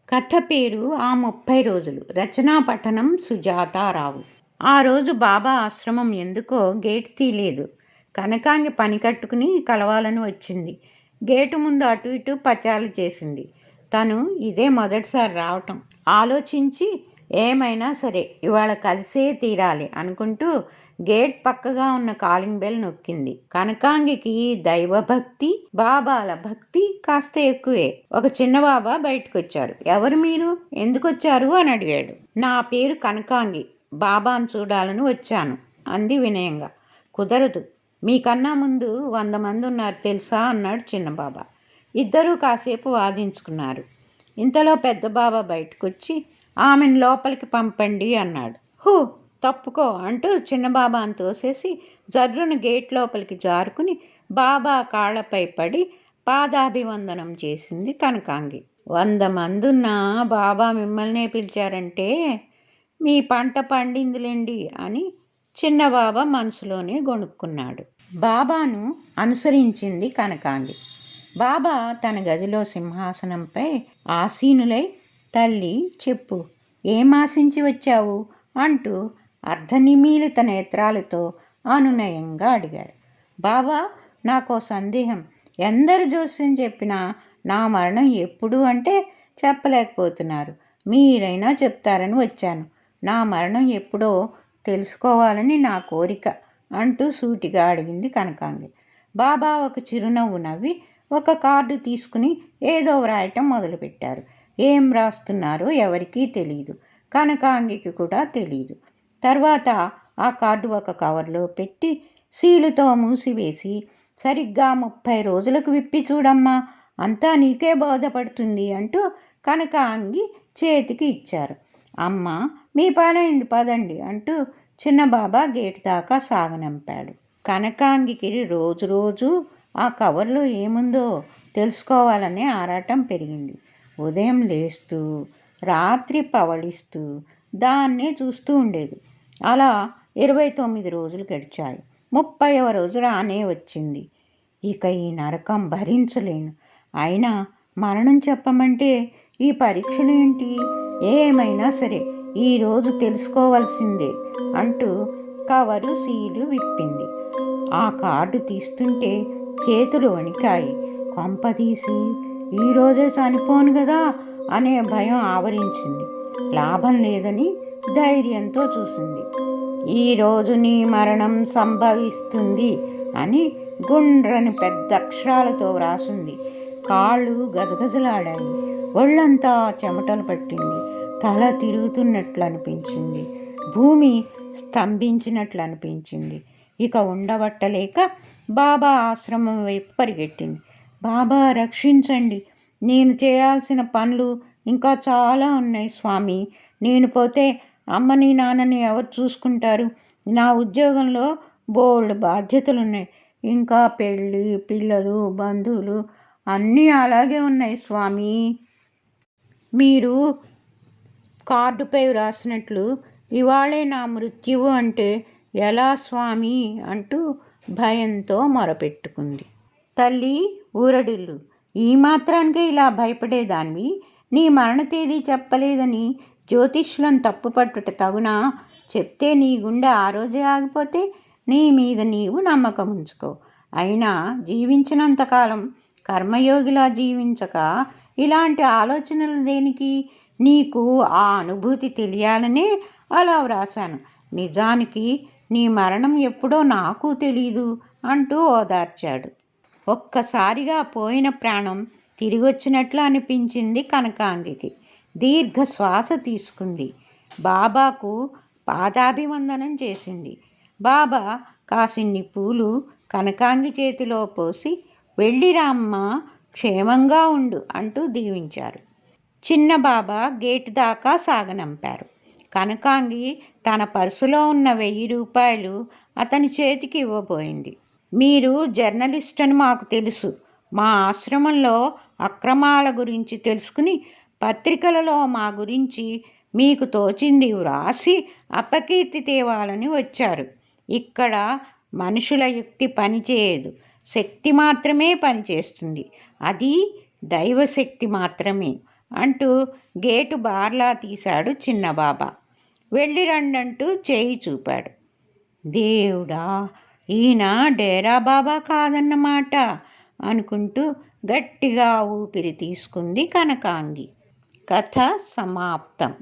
కథ పేరు ఆ 30 రోజులు. రచనా పఠనం సుజాతారావు. ఆ రోజు బాబా ఆశ్రమం ఎందుకో గేటు తీయలేదు. కనకాంగి పని కట్టుకుని కలవాలని వచ్చింది. గేటు ముందు అటు ఇటు పచాలు చేసింది. తను ఇదే మొదటిసారి రావటం. ఆలోచించి ఏమైనా సరే ఇవాళ కలిసే తీరాలి అనుకుంటూ గేట్ పక్కగా ఉన్న కాలింగ్ బెల్ నొక్కింది. కనకాంగికి దైవభక్తి, బాబాల భక్తి కాస్త ఎక్కువే. ఒక చిన్న బాబా బయటకొచ్చారు. ఎవరు మీరు, ఎందుకొచ్చారు అని అడిగాడు. నా పేరు కనకాంగి, బాబాను చూడాలని వచ్చాను అంది వినయంగా. కుదరదు, మీకన్నా ముందు 100 మంది ఉన్నారు తెలుసా అన్నాడు చిన్న బాబా. ఇద్దరూ కాసేపు వాదించుకున్నారు. ఇంతలో పెద్ద బాబా బయటకొచ్చి ఆమెను లోపలికి పంపండి అన్నాడు. హూ, తప్పుకో అంటూ చిన్నబాబాను తోసేసి జర్రును గేట్ లోపలికి జారుకుని బాబా కాళ్లపై పడి పాదాభివందనం చేసింది కనకాంగి. 100 మందున్నా బాబా మిమ్మల్నే పిలిచారంటే మీ పంట పండిందిలేండి అని చిన్నబాబా మనసులోనే గొణుక్కున్నాడు. బాబాను అనుసరించింది కనకాంగి. బాబా తన గదిలో సింహాసనంపై ఆసీనులై, తల్లి చెప్పు, ఏం ఆశించి వచ్చావు అంటూ అర్ధనిమీలిత నేత్రాలతో అనునయంగా అడిగారు. బాబా, నాకో సందేహం. ఎందరు జోస్యం చెప్పినా నా మరణం ఎప్పుడు అంటే చెప్పలేకపోతున్నారు. మీరైనా చెప్తారని వచ్చాను. నా మరణం ఎప్పుడో తెలుసుకోవాలని నా కోరిక అంటూ సూటిగా అడిగింది కనకాంగి. బాబా ఒక చిరునవ్వు నవ్వి ఒక కార్డు తీసుకుని ఏదో వ్రాయటం మొదలుపెట్టారు. ఏం రాస్తున్నారో ఎవరికీ తెలియదు, కనకాంగికి కూడా తెలియదు. తర్వాత ఆ కార్డు ఒక కవర్లో పెట్టి సీలుతో మూసివేసి, సరిగ్గా 30 రోజులకు విప్పి చూడమ్మా, అంతా నీకే బోధపడుతుంది అంటూ కనకాంగి చేతికి ఇచ్చారు. అమ్మ, మీ పనైంది పదండి అంటూ చిన్నబాబా గేటు దాకా సాగనంపాడు. కనకాంగికి రోజు ఆ కవర్లో ఏముందో తెలుసుకోవాలనే ఆరాటం పెరిగింది. ఉదయం లేస్తూ రాత్రి పవళిస్తూ దాన్నే చూస్తూ ఉండేది. అలా 29 రోజులు గడిచాయి. 30వ రోజు రానే వచ్చింది. ఇక ఈ నరకం భరించలేను, అయినా మరణం చెప్పమంటే ఈ పరీక్షలు ఏంటి, ఏమైనా సరే ఈరోజు తెలుసుకోవాల్సిందే అంటూ కవరు సీలు విప్పింది. ఆ కార్డు తీస్తుంటే చేతులు వణికాయి. కొంపదీసి ఈరోజే చనిపోను కదా అనే భయం ఆవరించింది. లాభం లేదని ధైర్యంతో చూసింది. ఈరోజు నీ మరణం సంభవిస్తుంది అని గుండ్రని పెద్ద అక్షరాలతో వ్రాసింది. కాళ్ళు గజగజలాడాయి, ఒళ్ళంతా చెమటలు పట్టింది, తల తిరుగుతున్నట్లు అనిపించింది, భూమి స్తంభించినట్లు అనిపించింది. ఇక ఉండబట్టలేక బాబా ఆశ్రమం వైపు పరిగెట్టింది. బాబా రక్షించండి, నేను చేయాల్సిన పనులు ఇంకా చాలా ఉన్నాయి స్వామి. నేను పోతే అమ్మని నాన్నని ఎవరు చూసుకుంటారు? నా ఉద్యోగంలో బోల్డ్ బాధ్యతలు ఉన్నాయి. ఇంకా పెళ్ళి, పిల్లలు, బంధువులు అన్నీ అలాగే ఉన్నాయి స్వామి. మీరు కార్డుపై వ్రాసినట్లు ఇవాళే నా మృత్యువు అంటే ఎలా స్వామి అంటూ భయంతో మొరపెట్టుకుంది. తల్లి ఊరడిల్లు, ఈ మాత్రానికే ఇలా భయపడేదాన్ని? నీ మరణ తేదీ చెప్పలేదని జ్యోతిష్యులను తప్పుపట్టుట తగునా? చెప్తే నీ గుండె ఆ రోజే ఆగిపోతే నీ మీద నీవు నమ్మకం ఉంచుకో. అయినా జీవించినంతకాలం కర్మయోగిలా జీవించక ఇలాంటి ఆలోచనలు దేనికి? నీకు ఆ అనుభూతి తెలియాలనే అలా వ్రాశాను. నిజానికి నీ మరణం ఎప్పుడో నాకు తెలీదు అంటూ ఓదార్చాడు. ఒక్కసారిగా పోయిన ప్రాణం తిరిగొచ్చినట్లు అనిపించింది కనకాంగికి. దీర్ఘ శ్వాస తీసుకుంది. బాబాకు పాదాభివందనం చేసింది. బాబా కాసిన్ని పూలు కనకాంగి చేతిలో పోసి వెళ్ళిరామ్మ, క్షేమంగా ఉండు అంటూ దీవించారు. చిన్న బాబా గేటు దాకా సాగనంపారు. కనకాంగి తన పర్సులో ఉన్న 1000 రూపాయలు అతని చేతికి ఇవ్వబోయింది. మీరు జర్నలిస్ట్ అని మాకు తెలుసు. మా ఆశ్రమంలో అక్రమాల గురించి తెలుసుకుని పత్రికలలో మా గురించి మీకు తోచింది వ్రాసి అపకీర్తి తేవాలని వచ్చారు. ఇక్కడ మనుషుల యుక్తి పనిచేయదు, శక్తి మాత్రమే పనిచేస్తుంది. అది దైవశక్తి మాత్రమే. అంటూ గేటు బార్లా తీశాడు చిన్నబాబా. వెళ్ళి రండంటూ చేయి చూపాడు. దేవుడా, ఈయన డేరా బాబా కాదన్నమాట అనుకుంటూ గట్టిగా ఊపిరి తీసుకుంది కనకాంగి. కథ సమాప్తం.